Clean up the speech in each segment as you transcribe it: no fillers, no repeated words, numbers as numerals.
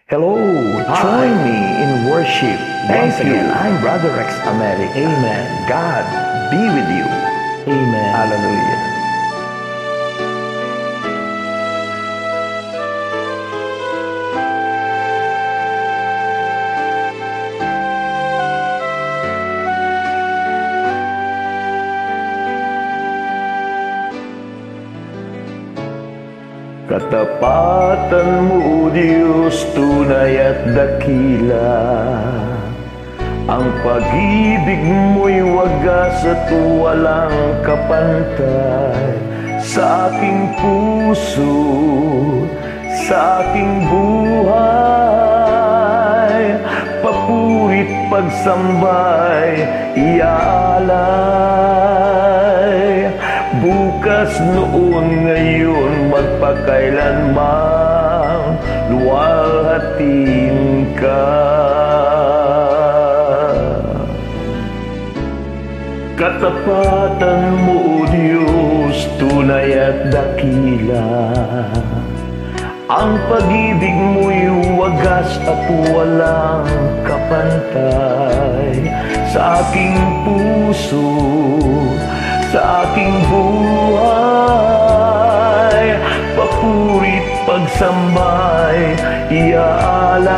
Hello, join me in worship. Once again, I'm Brother Rex America. Amen. God be with you. Amen. Hallelujah. Katapatan mo, Diyos, tunay at dakila. Ang pag-ibig mo'y wagas at walang kapantay. Sa aking puso, sa aking buhay, papurit pagsambay, iaalay. Bukas, noon, ngayon, magpakailanman, luwalhatin ka. Katapatan mo, O Diyos, tunay at dakila. Ang pag-ibig mo'y wagas at walang kapantay. Sa aking puso, sa aking buhay, papurit pagsambay, iaalay.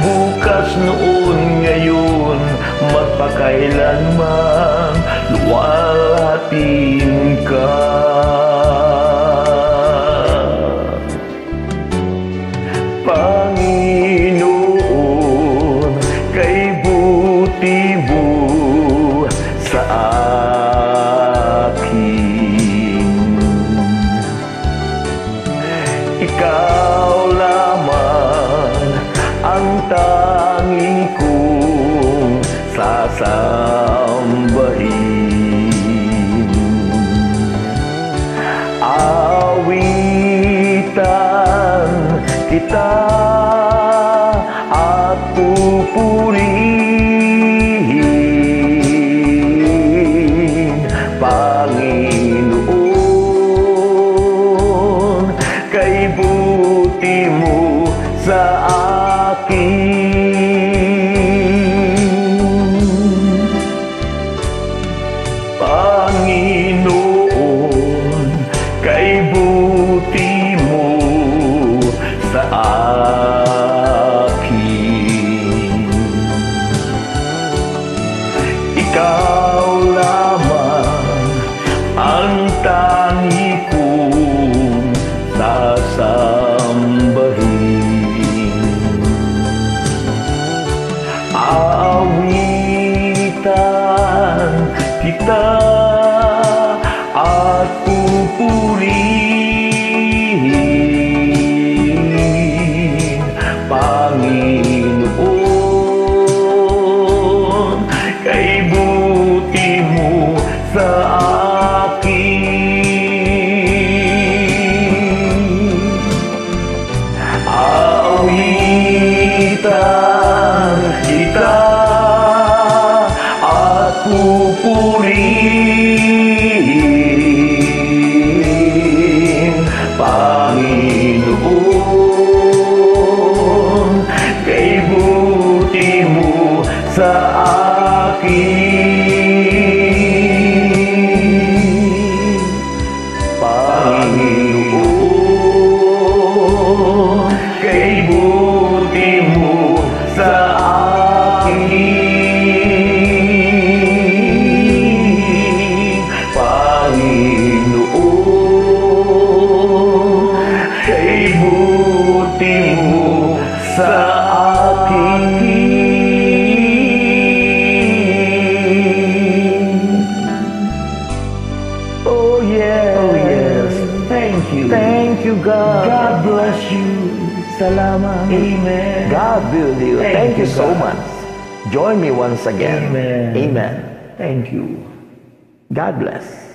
Bukas, noon, ngayon, magpakailanman, luwalhatin ka. Panginoon, kay buti mo sa akin. Ikaw lamang ang tanging kong sasambahin. Awitan kita at pupurihin, Panginoon, kay buti mo sa akin. Panginoon, kay buti mo sa akin. Ikaw lamang ang tangi kong sasambahin. Aawitan kita at pupurihin, Panginoon, kay buti mo sa akin. Aawitan kita at pupurihin, Panginoon, kay buti mo sa akin. Panginoon, kay buti mo sa akin. Panginoon, kay buti mo sa akin. Oh yes, oh yes. Thank you God. God bless you. Salamat. Amen. God build you. Thank you so much. Join me once again. Amen. Amen. Thank you. God bless.